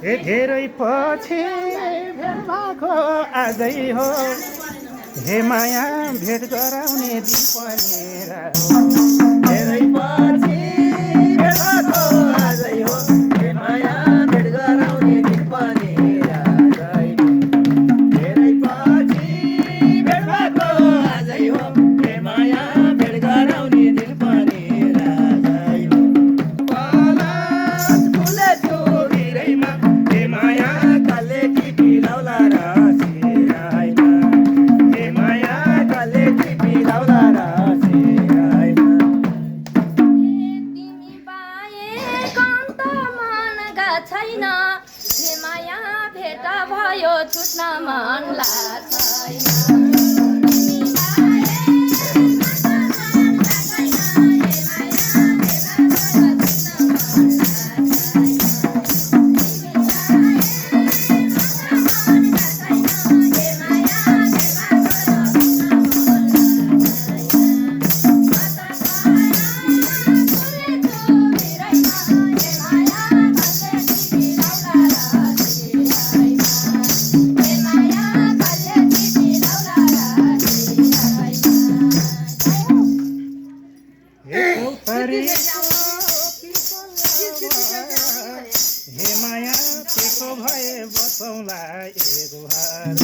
धेरै पछि भेट भएको आजै हो हे माया भेट गराउने दिन पनि धेरै पछि भेट भएको आजै हो हे माया भेट गराउने दिन पनि धेरै पछि भेट भएको आजै हो हे माया भेट गराउने दिन पनि छुट्न मन लाग्दैन हे माया त्यसो भए बसौँला एक घर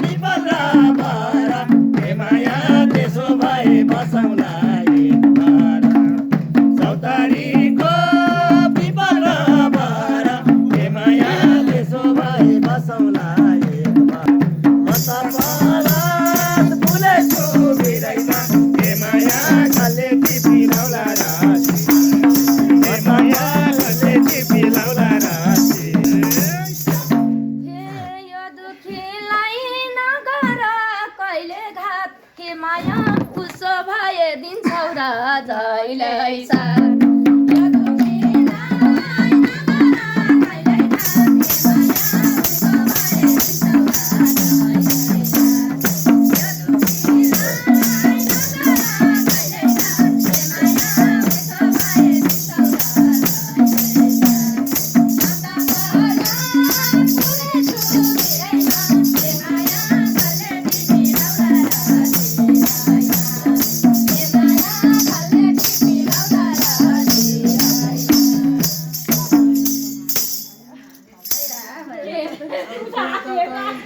पिपल भएर हे माया त्यसो भए बसौँला एक घर चौतारीको पिपल भएर हे माया त्यसो भए बसौँला एक घर म त परात फुलेछु भिरैमा हे माया कसले टिपी लाउला माया उसो भए दिन्छौ र जहिल्यै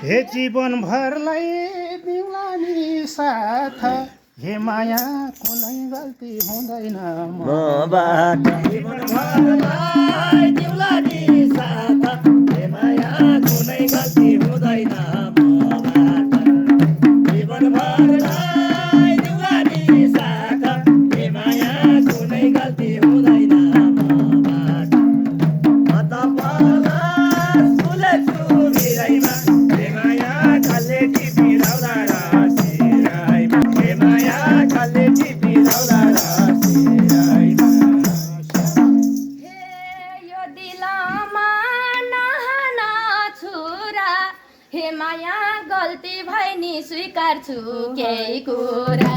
हे जीवन भरलाई दिउला नि साथ हे माया कुनै गल्ती हुँदैन मबाट जीवन भरलाई दिउला नि साथ हे माया कुनै गल्ती हुँदैन मबाट जीवन भरलाई दिउला नि साथ हे माया कुनै गल्ती हुँदैन मबाट म त पलास फुलेछु भिरैमा हे माया गल्ती भए नि स्वीकार्छु केही कुरा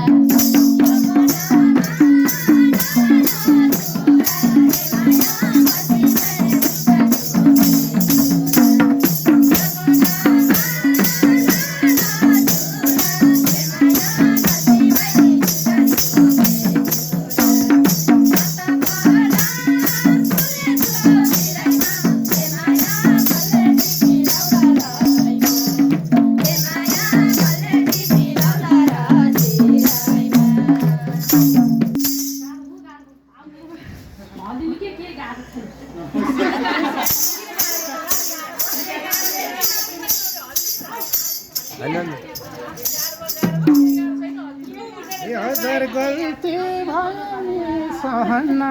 हजार गल्ती भयो नि सहना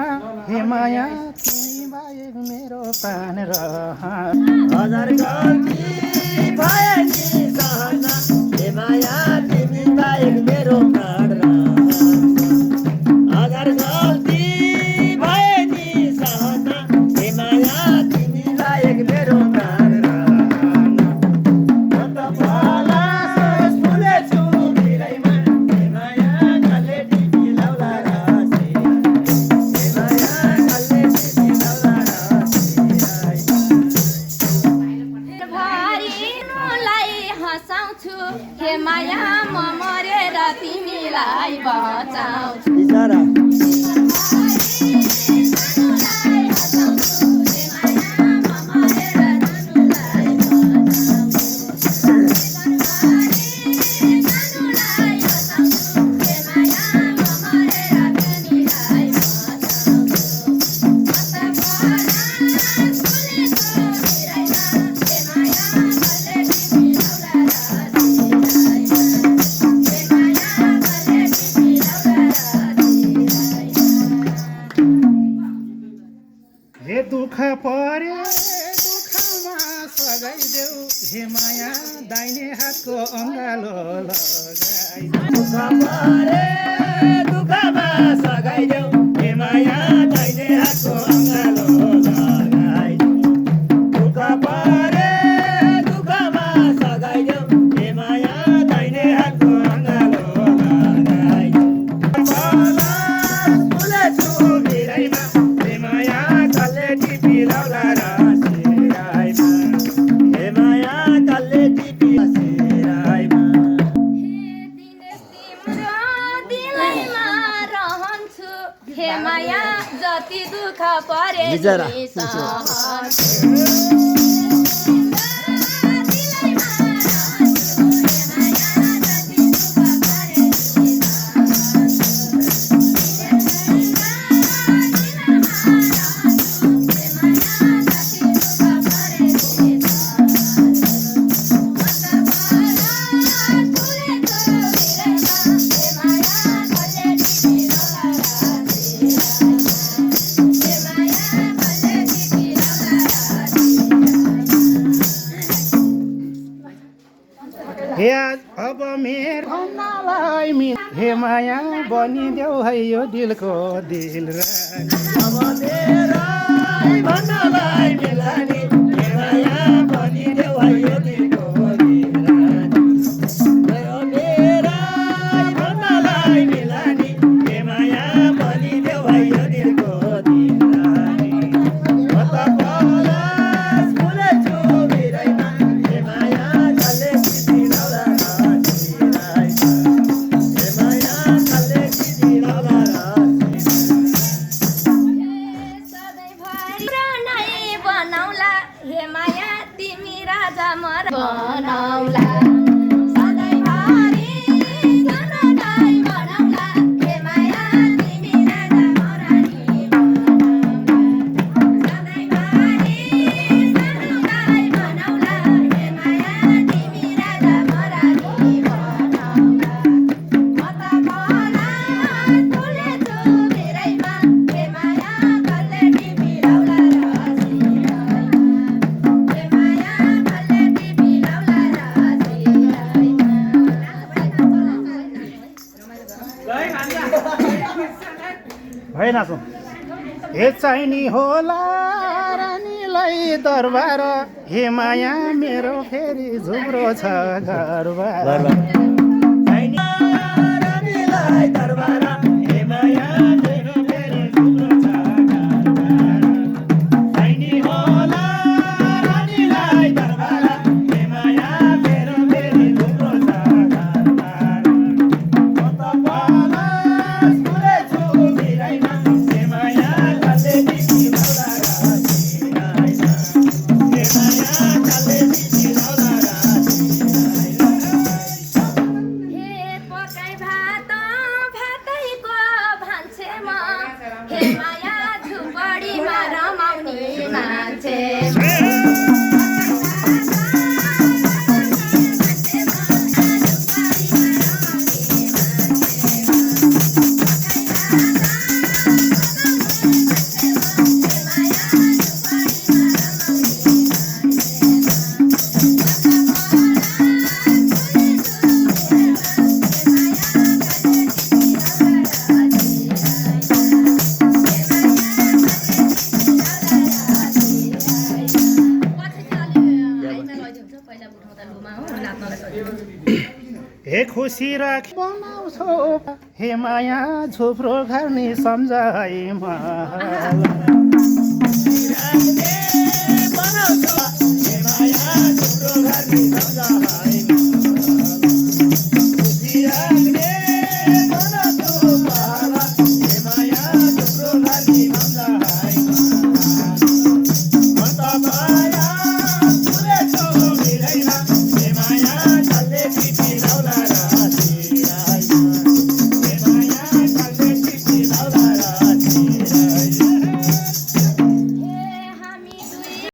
हे माया तिमी बाहेक मेरो प्राण हजार गल्ती भयो नि सहना हे माया तिमी बाहेक मेरो प्राण हजार गल्ती भयो नि सहना हे माया तिमी बाहेक मेरो प्राण सानोलाई बचाउँछु बिचरा हे दुःख परे दुःखमा सघाइदेऊ हे माया दाहिने हातको अङ्गालो लगाइ दुःख परे दुःखमा सघाइदेऊ हे माया दाहिने हातको अङ्गालो लगाइ दुःख परे दुःखमा सघाइदेऊ हे माया दाहिने हातको अङ्गालो लगाइ फुले छु बिरैमा हे माया कल्ले टिपी लाउला रासिराइमा हे माया कल्ले टिपी रासिराइमा दिलैमा रहन्छु हे माया जति दुःख परे बिचरा। नि सहन्छु हे अब मेरो भन्नालाई हे माया बनिदेऊ है यो दिलको दिल रानी अब मेरा भन्नलाई मिलानी हे माया बनिदेऊ है यो दिलको दिलरानी अब मेरा भन्नलाई मिलानी हे माया बनिदेऊ है यो दिलको दिलरानी म त पलास फुले छु बिरैमा हे माया कल्ले टिपी लाउला रासिराइमा हे माया कल्ले टिपी लाउला सधैँभरि नै बनाउला हे माया तिमी राजा म बनाउला सधैँभरि सधैँ बनाउला हे माया तिमी राजा म रानी बनाउला सधैँभरि सधैँ बनाउला हे माया तिमी राजा म रानी बनाउला म त भला फुले छु बिरैमा हे माया कल्ले टिपी लाउला रासिराइमा हे माया कल्ले टिपी लाउला रासिराइमा भएन सो हे चाहिने होला रानीलाई दरबार हे माया मेरो फेरि झुम्रो छ घरबार रानीलाई दरबार हे माया मेरो फेरि झुम्रो छ घरबार चाहिने होला रानीलाई दरबार हे माया मेरो फेरि झुम्रो छ घरबार म त पलास फुले छु बिरैमा हे माया कल्ले टिपी लाउला रासिराइमा हे माया कल्ले टिपी लाउला रासिराइमा हे पकाइ भात भातैको भान्से म हे माया झुपडीमा रमाउने मान्छे हे खुसी राख बनाउँछौ हे माया झुप्रो गर्ने सम्झाइ महल बनाउँछ रानी ममता